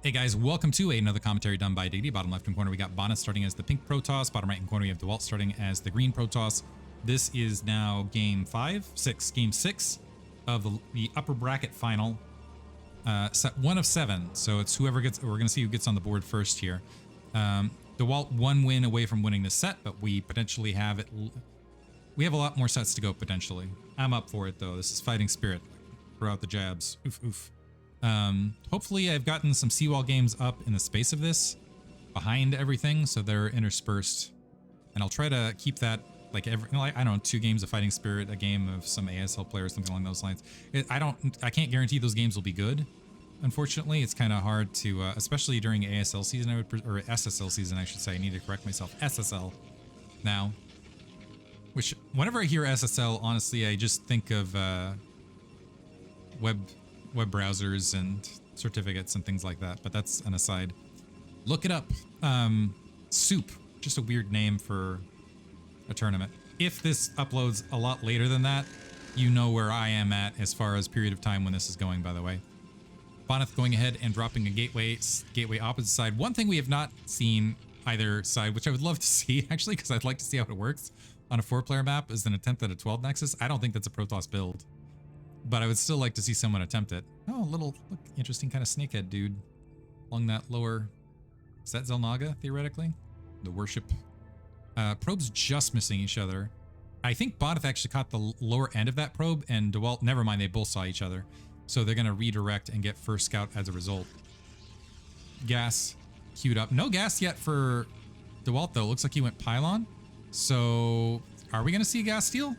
Hey guys, welcome to another commentary done by Diggity. Bottom left hand corner, we got Bonyth starting as the pink Protoss. Bottom right hand corner, we have Dewalt starting as the green Protoss. This is now game 6 of the upper bracket final. Set 1 of 7, so it's whoever gets, we're going to see who gets on the board first here. Dewalt 1 win away from winning this set, but we potentially have it. We have a lot more sets to go potentially. I'm up for it though. This is fighting spirit. Throw out the jabs. Oof, oof. Hopefully I've gotten some seawall games up in the space of this behind everything, so they're interspersed, and I'll try to keep that like every, I don't know, 2 games of fighting spirit, a game of some ASL players, something along those lines. I can't guarantee those games will be good. Unfortunately, it's kind of hard to, especially during ASL season, or SSL season, I should say. I need to correct myself. SSL now. Which, whenever I hear SSL, honestly, I just think of web browsers and certificates and things like that, but that's an aside. Look it up. Soup, just a weird name for a tournament. If this uploads a lot later than that, you know where I am at as far as period of time when this is going, by the way. Bonyth going ahead and dropping a gateway opposite side. One thing we have not seen either side, which I would love to see actually, because I'd like to see how it works on a 4-player map, is an attempt at a 12 nexus. I don't think that's a Protoss build, but I would still like to see someone attempt it. Oh, look, interesting kind of snakehead dude along that lower. Is that Zelnaga, theoretically? The worship. Probes just missing each other. I think Bonyth actually caught the lower end of that probe, and Dewalt, never mind, they both saw each other. So they're going to redirect and get first scout as a result. Gas queued up. No gas yet for Dewalt, though. Looks like he went pylon. So are we going to see a gas steal?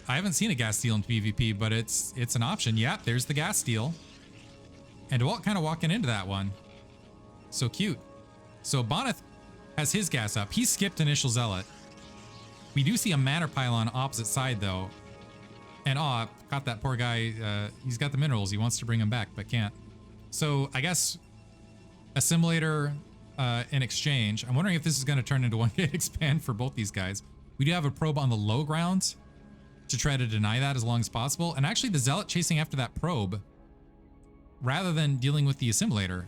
I haven't seen a gas steal in PvP, but it's an option. Yep, there's the gas steal. And Dewalt kind of walking into that one. So cute. So Bonyth has his gas up. He skipped initial zealot. We do see a matter pylon opposite side though. And oh, got that poor guy. He's got the minerals. He wants to bring him back, but can't. So I guess assimilator in exchange. I'm wondering if this is going to turn into 1-gate expand for both these guys. We do have a probe on the low ground to try to deny that as long as possible. And actually the zealot chasing after that probe rather than dealing with the assimilator.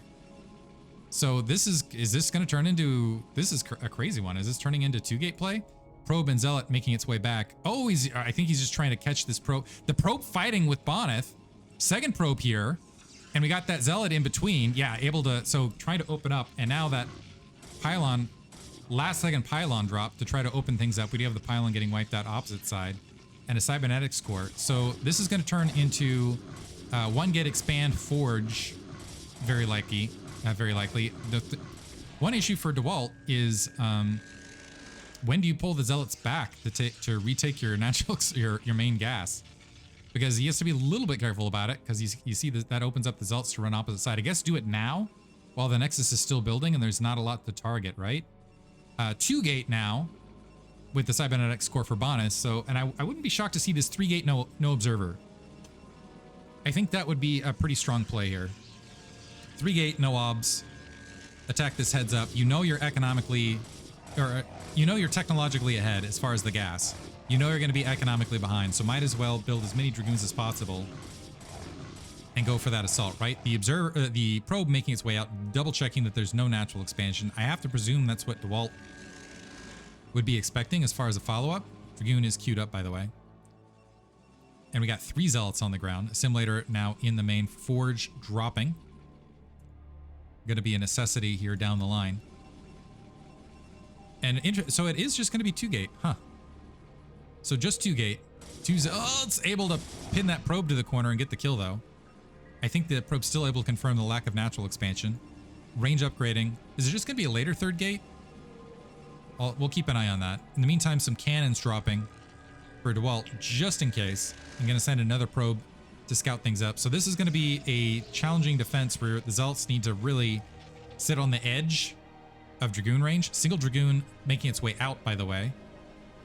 So this is this going to turn into, this is a crazy one. Is this turning into 2-gate play? Probe and zealot making its way back. Oh, I think he's just trying to catch this probe. The probe fighting with Bonyth. Second probe here. And we got that zealot in between. Yeah, able to, so trying to open up. And now that pylon, last second pylon drop to try to open things up. We do have the pylon getting wiped out opposite side. And a cybernetics core. So this is going to turn into 1-gate expand forge. Very likely. Very likely. The one issue for Dewalt is when do you pull the zealots back to retake your natural your main gas? Because he has to be a little bit careful about it, because you see that opens up the zealots to run opposite side. I guess do it now while the nexus is still building and there's not a lot to target, right? 2-gate now with the cybernetics core for Bonyth. So, and I wouldn't be shocked to see this 3-gate no observer. I think that would be a pretty strong play here. 3-gate no obs. Attack this heads up. You know you're economically, or you know you're technologically ahead as far as the gas. You know you're going to be economically behind, so might as well build as many dragoons as possible and go for that assault, right? The probe making its way out, double checking that there's no natural expansion. I have to presume that's what Dewalt would be expecting as far as a follow-up. Dragoon is queued up, by the way. And we got 3 zealots on the ground. Assimilator now in the main. Forge dropping. Going to be a necessity here down the line. And so it is just going to be 2-gate, huh? So just 2-gate. Oh, it's able to pin that probe to the corner and get the kill though. I think the probe's still able to confirm the lack of natural expansion. Range upgrading. Is it just going to be a later 3rd gate? We'll keep an eye on that. In the meantime, some cannons dropping for Dewalt just in case. I'm going to send another probe to scout things up. So this is going to be a challenging defense where the zealots need to really sit on the edge of dragoon range. Single dragoon making its way out, by the way,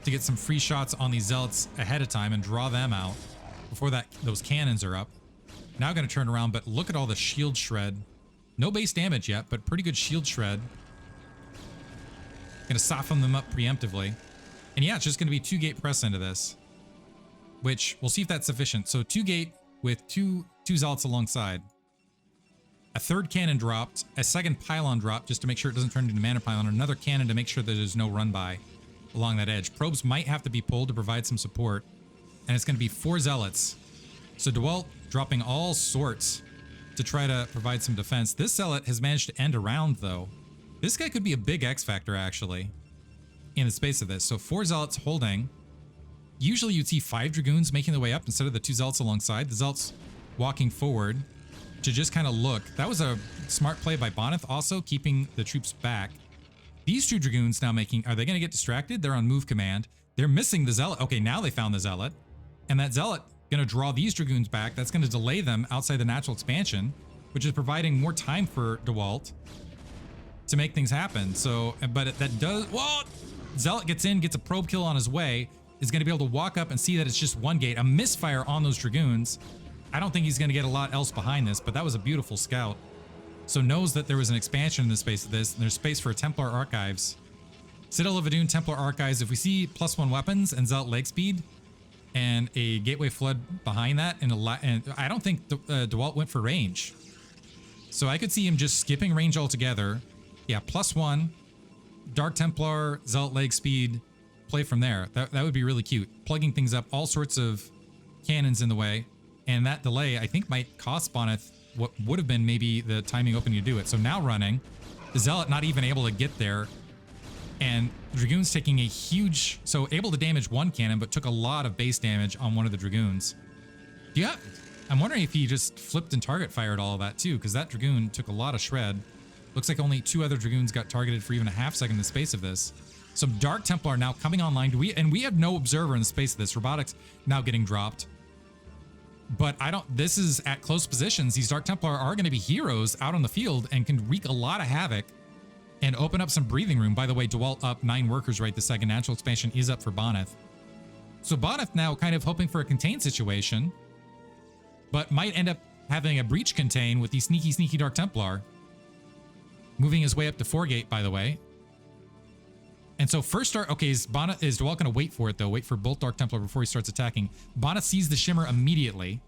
to get some free shots on these zealots ahead of time and draw them out before those cannons are up. Now going to turn around, but look at all the shield shred. No base damage yet, but pretty good shield shred. Going to soften them up preemptively. And yeah, it's just going to be 2-gate press into this, which we'll see if that's sufficient. So 2-gate with two zealots alongside. A third cannon dropped, a second pylon dropped just to make sure it doesn't turn into mana pylon, another cannon to make sure that there's no run by along that edge. Probes might have to be pulled to provide some support, and it's going to be 4 zealots. So Dewalt dropping all sorts to try to provide some defense. This zealot has managed to end a round, though. This guy could be a big X factor, actually, in the space of this. So 4 zealots holding. Usually you'd see 5 dragoons making their way up instead of the 2 zealots alongside. The zealots walking forward to just kind of look. That was a smart play by Bonyth, also keeping the troops back. These 2 dragoons now making, are they going to get distracted? They're on move command. They're missing the zealot. Okay, now they found the zealot. And that zealot going to draw these dragoons back. That's going to delay them outside the natural expansion, which is providing more time for Dewalt to make things happen. So, but that does, well, zealot gets in, gets a probe kill on his way, is going to be able to walk up and see that it's just 1 gate. A misfire on those dragoons. I don't think he's going to get a lot else behind this, but that was a beautiful scout. So knows that there was an expansion in the space of this, and there's space for a Templar Archives. Citadel of Adun, Templar Archives. If we see +1 weapons and Zealot leg speed, and a Gateway Flood behind that, and I don't think Dewalt went for range. So I could see him just skipping range altogether. Yeah, +1, Dark Templar, Zealot leg speed, play from there. That would be really cute. Plugging things up, all sorts of cannons in the way. And that delay, I think, might cost Bonyth what would have been maybe the timing opening to do it. So now running, the Zealot not even able to get there. And Dragoons taking a huge... So able to damage 1 cannon, but took a lot of base damage on one of the Dragoons. Yeah, I'm wondering if he just flipped and target fired all of that too, because that Dragoon took a lot of shred. Looks like only 2 other Dragoons got targeted for even a half second in the space of this. Some Dark Templar now coming online. And we have no Observer in the space of this. Robotics now getting dropped. But this is at close positions. These Dark Templar are going to be heroes out on the field and can wreak a lot of havoc and open up some breathing room. By the way, Dewalt up 9 workers right this second. Natural expansion is up for Bonyth. So Bonyth now kind of hoping for a contain situation, but might end up having a breach contain with the sneaky Dark Templar. Moving his way up to 4 gate, by the way. And so first start, okay, is Dewalt going to wait for it, though? Wait for both Dark Templar before he starts attacking. Bonyth sees the Shimmer immediately.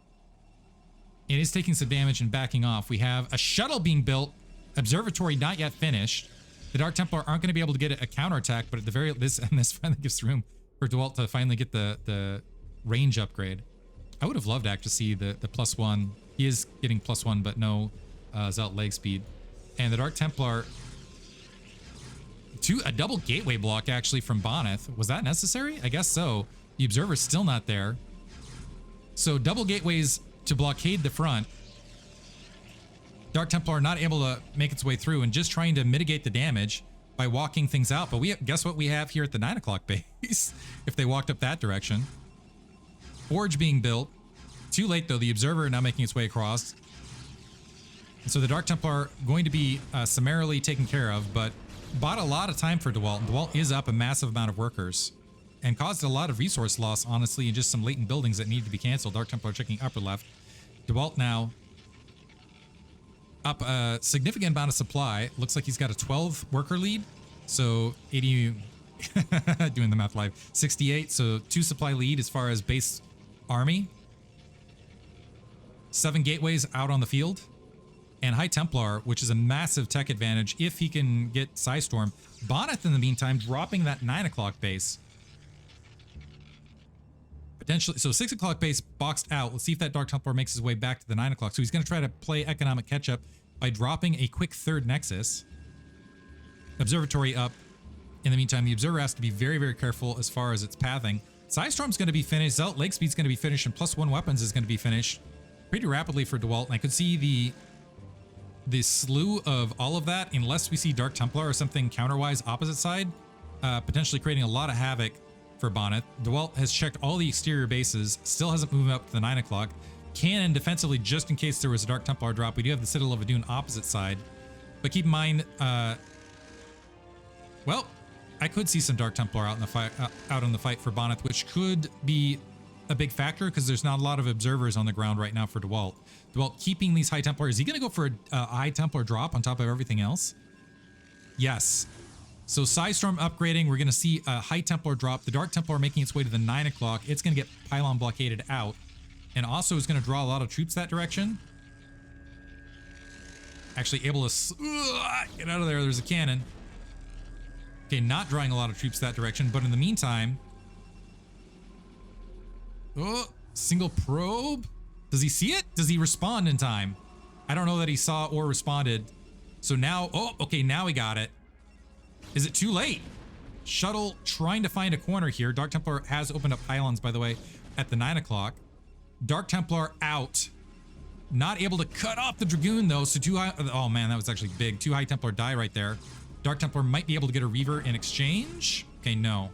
It is taking some damage and backing off. We have a shuttle being built. Observatory not yet finished. The Dark Templar aren't going to be able to get a counterattack, but at the very this finally gives room for Dewalt to finally get the range upgrade. I would have loved to actually see the +1. He is getting +1, but no Zealot leg speed. And the Dark Templar... a double gateway block actually from Bonyth. Was that necessary? I guess so. The Observer's still not there. So double gateways to blockade the front. Dark Templar not able to make its way through and just trying to mitigate the damage by walking things out. But guess what we have here at the 9 o'clock base if they walked up that direction. Forge being built. Too late though. The Observer now making its way across. And so the Dark Templar going to be summarily taken care of, but bought a lot of time for Dewalt. Dewalt is up a massive amount of workers and caused a lot of resource loss, honestly, and just some latent buildings that need to be canceled. Dark Templar checking upper left. Dewalt now up a significant amount of supply. Looks like he's got a 12 worker lead. So 80, doing the math live, 68. So 2 supply lead as far as base army. 7 gateways out on the field. And High Templar, which is a massive tech advantage if he can get Psystorm. Bonyth, in the meantime, dropping that 9 o'clock base. Potentially, so 6 o'clock base boxed out. Let's see if that Dark Templar makes his way back to the 9 o'clock. So he's going to try to play economic catch-up by dropping a quick 3rd Nexus. Observatory up. In the meantime, the Observer has to be very, very careful as far as its pathing. Psystorm's going to be finished. Zealot leg speed's going to be finished, and +1 weapons is going to be finished pretty rapidly for Dewalt. And I could see the slew of all of that, unless we see Dark Templar or something counterwise opposite side, potentially creating a lot of havoc for Bonyth. Dewalt has checked all the exterior bases, still hasn't moved up to the 9 o'clock. Cannon defensively just in case there was a Dark Templar drop. We do have the Citadel of Adun opposite side, but keep in mind, well, I could see some Dark Templar out in the fight, out on the fight for Bonyth, which could be a big factor because there's not a lot of observers on the ground right now for Dewalt. Dewalt keeping these High Templar. Is he going to go for a High Templar drop on top of everything else? Yes. So Psystorm upgrading. We're going to see a High Templar drop. The Dark Templar making its way to the 9 o'clock. It's going to get pylon blockaded out. And also is going to draw a lot of troops that direction. Actually able to get out of there. There's a cannon. Okay, not drawing a lot of troops that direction, but in the meantime... Oh, single probe? Does he see it? Does he respond in time? I don't know that he saw or responded. So now... Oh, okay, now he got it. Is it too late? Shuttle trying to find a corner here. Dark Templar has opened up pylons, by the way, at the 9 o'clock. Dark Templar out. Not able to cut off the Dragoon, though, so two high... Oh, man, that was actually big. Two High Templar die right there. Dark Templar might be able to get a Reaver in exchange. Okay, no.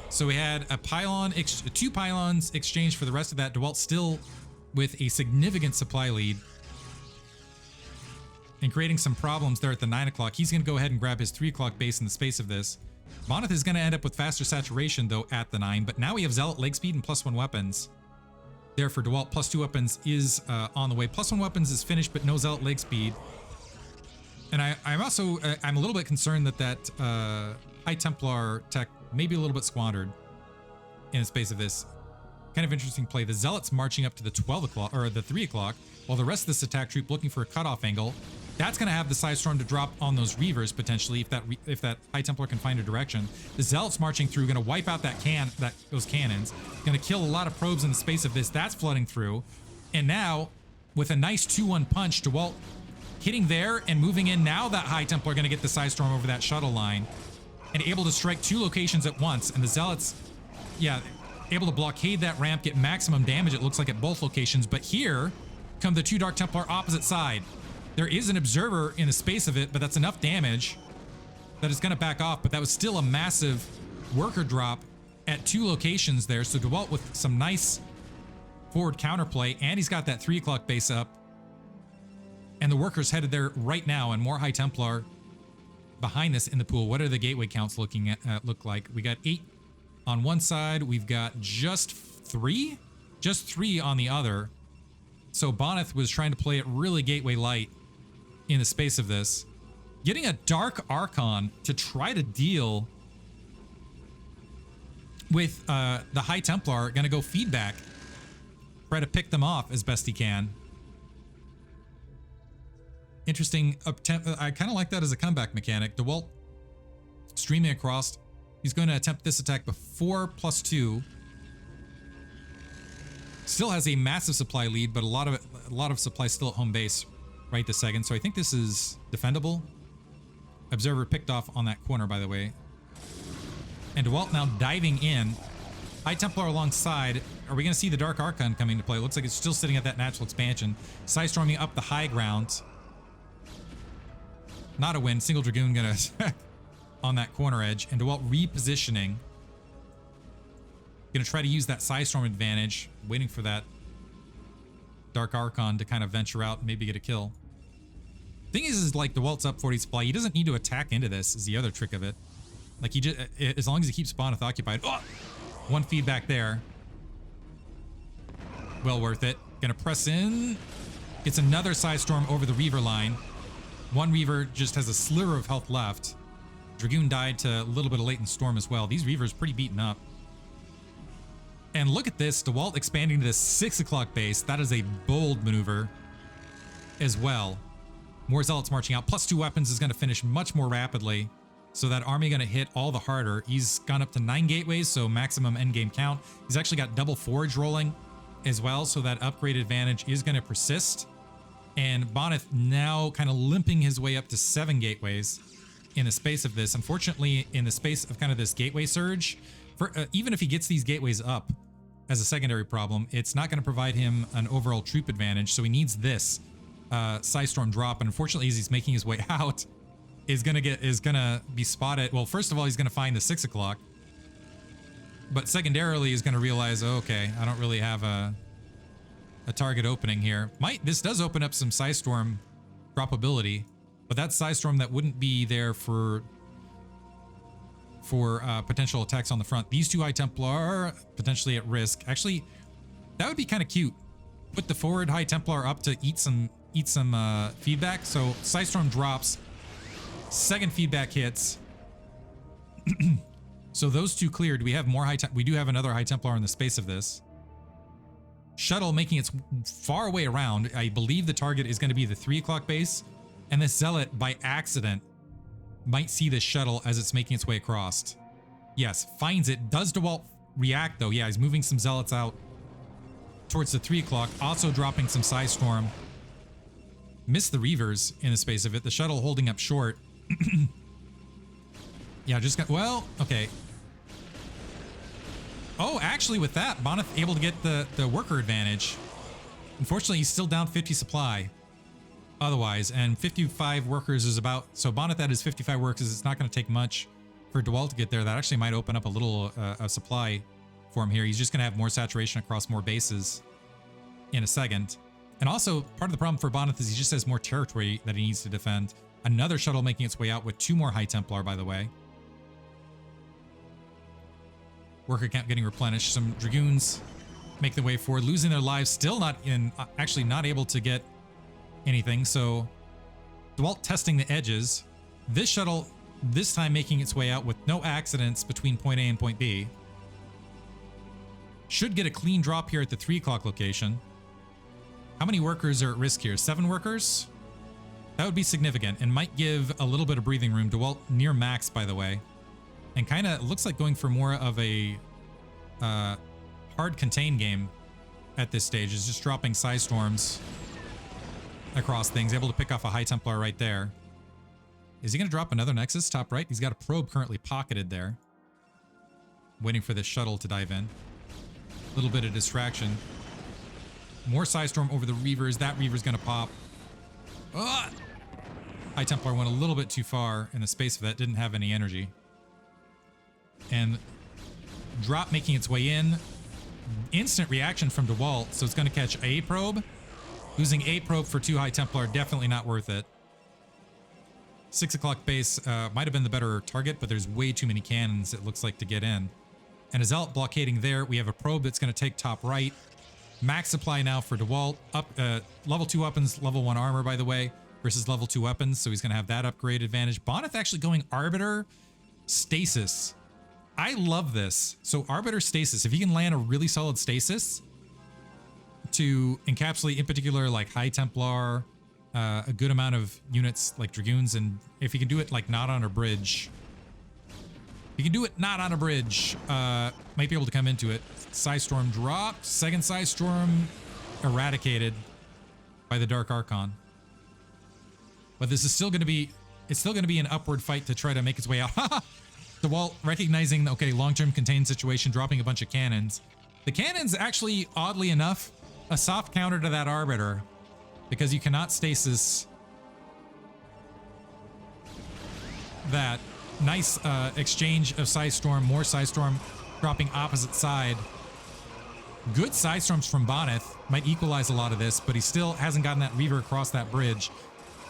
So we had a pylon, two pylons exchanged for the rest of that. Dewalt still with a significant supply lead. And creating some problems there at the 9 o'clock. He's going to go ahead and grab his 3 o'clock base in the space of this. Bonyth is going to end up with faster saturation, though, at the 9. But now we have Zealot leg speed and +1 weapons. There for Dewalt, +2 weapons is on the way. +1 weapons is finished, but no Zealot leg speed. And I'm also, I'm a little bit concerned that High Templar tech may be a little bit squandered in the space of this. Kind of interesting play. The Zealots marching up to the 12 o'clock, or the 3 o'clock, while the rest of this attack troop looking for a cutoff angle. That's going to have the Psystorm to drop on those Reavers, potentially, if that High Templar can find a direction. The Zealots marching through, going to wipe out those cannons. Going to kill a lot of probes in the space of this. That's flooding through. And now, with a nice 2-1 punch, Dewalt hitting there and moving in. Now that High Templar going to get the Psystorm over that shuttle line. And able to strike 2 locations at once. And the Zealots, yeah, able to blockade that ramp, get maximum damage, it looks like, at both locations. But here come the 2 Dark Templar opposite side. There is an observer in the space of it, but that's enough damage that it's going to back off. But that was still a massive worker drop at 2 locations there. So Dewalt with some nice forward counterplay, and he's got that 3 o'clock base up. And the workers headed there right now, and more High Templar behind this in the pool. What are the gateway counts looking at look like? We got 8 on one side. We've got just 3? Just 3 on the other. So Bonyth was trying to play it really gateway light in the space of this. Getting a Dark Archon to try to deal with the High Templar. Gonna go feedback. Try to pick them off as best he can. Interesting attempt. I kind of like that as a comeback mechanic. Dewalt streaming across. He's going to attempt this attack before +2. Still has a massive supply lead, but a lot of supply still at home base right this second. So I think this is defendable. Observer picked off on that corner, by the way. And Dewalt now diving in. High Templar alongside. Are we going to see the Dark Archon coming to play? Looks like it's still sitting at that natural expansion. Psystorming up the high ground. Not a win. Single Dragoon going to attack on that corner edge. And Dewalt repositioning. Going to try to use that Psystorm advantage. Waiting for that Dark Archon to kind of venture out and maybe get a kill. Thing is like Dewalt's up 40 supply. He doesn't need to attack into this is the other trick of it. Like he just, as long as he keeps Bonyth occupied. Oh! One feedback there. Well worth it. Gonna press in. Gets another Psystorm over the Reaver line. One Reaver just has a sliver of health left. Dragoon died to a little bit of latent storm as well. These Reavers pretty beaten up. And look at this. Dewalt expanding to this 6 o'clock base. That is a bold maneuver as well. More Zealots marching out. +2 weapons is going to finish much more rapidly. So that army going to hit all the harder. He's gone up to 9 gateways, so maximum endgame count. He's actually got double forge rolling as well, so that upgrade advantage is going to persist. And Bonyth now kind of limping his way up to 7 gateways in the space of this. Unfortunately, in the space of kind of this gateway surge, for even if he gets these gateways up as a secondary problem, it's not going to provide him an overall troop advantage. So he needs this Psystorm drop. And unfortunately, as he's making his way out, is gonna be spotted. Well, first of all, he's gonna find the 6 o'clock, but secondarily, he's gonna realize, oh, okay, I don't really have a target opening here. This does open up some Psystorm droppability, but that's Psystorm that wouldn't be there for potential attacks on the front. These 2 High Templar potentially at risk. Actually, that would be kind of cute. Put the forward High Templar up to eat some feedback. So Psystorm drops. Second feedback hits. So those 2 cleared. We have more we do have another High Templar in the space of this. shuttle making its far way around. I believe the target is going to be the 3 o'clock base. And this zealot, by accident, might see this shuttle as it's making its way across. Yes, finds it. Does Dewalt react, though? Yeah, he's moving some zealots out towards the 3 o'clock. Also dropping some Psystorm. Missed the Reavers in the space of it. The shuttle holding up short. Yeah, just got... Well, okay. Oh, actually, with that, Bonyth able to get the worker advantage. Unfortunately, he's still down 50 supply. Otherwise, and 55 workers is about... So Bonyth at his 55 workers, it's not going to take much for Dewalt to get there. That actually might open up a little supply for him here. He's just going to have more saturation across more bases in a second. And also, part of the problem for Bonyth is he just has more territory that he needs to defend. Another shuttle making its way out with 2 more High Templar, by the way. Worker camp getting replenished. Some Dragoons make their way forward, losing their lives. Still not in... actually not able to get anything. So, Dewalt testing the edges. This shuttle, this time making its way out with no accidents between point A and point B. Should get a clean drop here at the 3 o'clock location. How many workers are at risk here? 7 workers? That would be significant and might give a little bit of breathing room. Dewalt near max, by the way. And kind of looks like going for more of a hard contain game at this stage. Is just dropping Psystorms across things. Able to pick off a High Templar right there. Is he going to drop another Nexus top right? He's got a probe currently pocketed there. Waiting for this shuttle to dive in. A little bit of distraction. More Psystorm over the Reavers. That Reaver's going to pop. Ugh! High Templar went a little bit too far in the space of that. Didn't have any energy. And drop making its way in. Instant reaction from Dewalt, so it's going to catch a probe. Losing a probe for 2 High Templar, definitely not worth it. 6 o'clock base might have been the better target, but there's way too many cannons, it looks like, to get in. And a Zealot blockading there. We have a probe that's going to take top right. Max supply now for Dewalt. Up, level 2 weapons, level 1 armor, by the way, versus level 2 weapons, so he's going to have that upgrade advantage. Bonyth actually going Arbiter Stasis. I love this. So Arbiter Stasis, if he can land a really solid Stasis to encapsulate, in particular, like High Templar, a good amount of units like Dragoons, and if he can do it like not on a bridge, he can do it not on a bridge, might be able to come into it. Psystorm dropped. Second Psystorm eradicated by the Dark Archon. But this is still going to be, it's still going to be an upward fight to try to make its way out. Dewalt recognizing, okay, long-term contained situation, dropping a bunch of cannons. The cannons actually, oddly enough, a soft counter to that Arbiter, because you cannot stasis that. Nice exchange of Psystorm, more Psystorm dropping opposite side. Good Psystorms from Bonyth might equalize a lot of this, but he still hasn't gotten that Reaver across that bridge.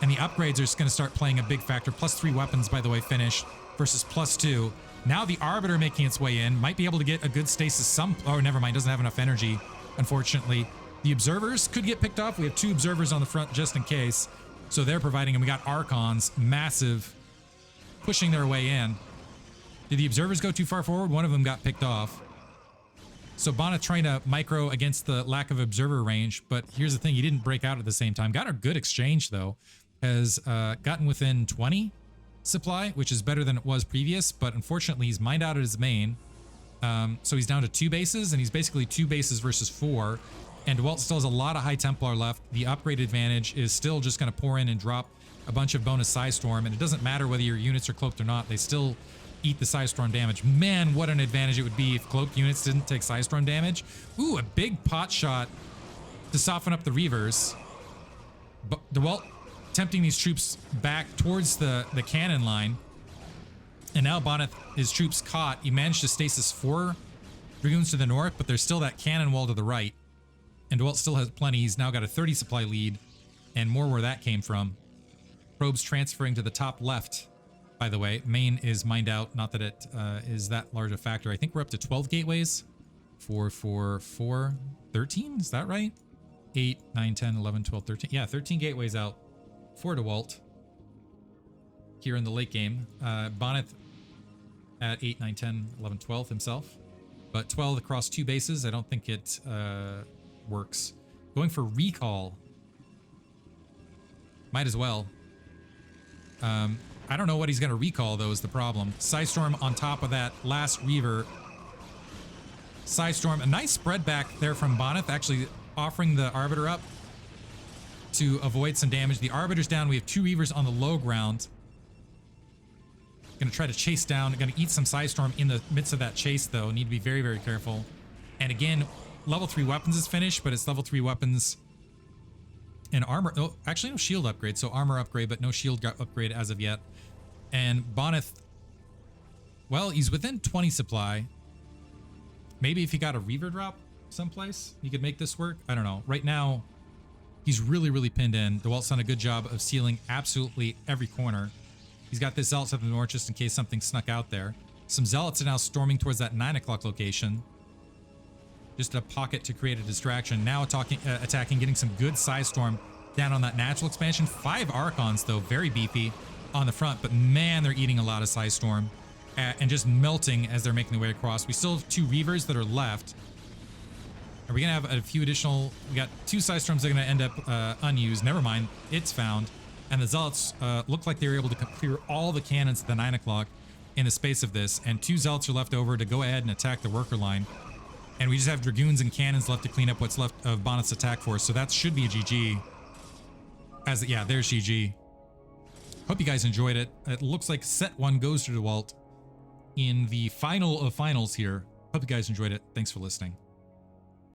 And the upgrades are just going to start playing a big factor. +3 weapons, by the way, finished versus +2. Now the Arbiter making its way in. Might be able to get a good stasis. Oh, never mind. Doesn't have enough energy, unfortunately. The Observers could get picked off. We have 2 Observers on the front just in case. So they're providing, and we got Archons, massive, pushing their way in. Did the Observers go too far forward? One of them got picked off. So Bonyth trying to micro against the lack of Observer range, but here's the thing, he didn't break out at the same time. Got a good exchange, though. Has gotten within 20 supply, which is better than it was previous, but unfortunately he's mined out at his main. So he's down to 2 bases, and he's basically 2 bases versus 4. And Dewalt still has a lot of High Templar left. The upgrade advantage is still just going to pour in and drop a bunch of bonus Psystorm, and it doesn't matter whether your units are cloaked or not, they still eat the Psystorm damage. Man, what an advantage it would be if cloaked units didn't take Psystorm damage. Ooh, a big pot shot to soften up the Reavers. But Dewalt tempting these troops back towards the cannon line. And now Bonyth, his troops caught. He managed to stasis 4 Dragoons to the north, but there's still that cannon wall to the right. And Dewalt still has plenty. He's now got a 30 supply lead, and more where that came from. Probes transferring to the top left, by the way. Main is mined out. Not that it is that large a factor. I think we're up to 12 gateways. 4, 13? Is that right? 8, 9, 10, 11, 12, 13. Yeah, 13 gateways out for Dewalt here in the late game. Bonyth at 8, 9, 10, 11, 12 himself. But 12 across 2 bases. I don't think it works. Going for recall. Might as well. I don't know what he's going to recall, though, is the problem. Psystorm on top of that last Reaver. Psystorm, a nice spread back there from Bonyth, actually offering the Arbiter up to avoid some damage. The Arbiter's down. We have 2 Reavers on the low ground. Gonna try to chase down. Gonna eat some Psystorm in the midst of that chase, though. Need to be very, very careful. And again, level 3 weapons is finished, but it's level 3 weapons and armor. Oh, actually, no shield upgrade. So armor upgrade, but no shield upgrade as of yet. And Bonyth, well, he's within 20 supply. Maybe if he got a Reaver drop someplace, he could make this work. I don't know. Right now, he's really, really pinned in. Dewalt's done a good job of sealing absolutely every corner. He's got this Zealots up in the north just in case something snuck out there. Some Zealots are now storming towards that 9 o'clock location. Just a pocket to create a distraction. Now attacking, getting some good Psystorm down on that natural expansion. 5 Archons, though, very beefy on the front. But man, they're eating a lot of Psystorm and just melting as they're making their way across. We still have 2 Reavers that are left. Are we going to have a few additional... We got 2 Psystorms that are going to end up unused. Never mind. It's found. And the Zealots look like they were able to clear all the cannons at the 9 o'clock in the space of this. And 2 Zealots are left over to go ahead and attack the worker line. And we just have Dragoons and Cannons left to clean up what's left of Bonyth's attack force. So that should be a GG. Yeah, there's GG. Hope you guys enjoyed it. It looks like set 1 goes to Dewalt in the final of finals here. Hope you guys enjoyed it. Thanks for listening.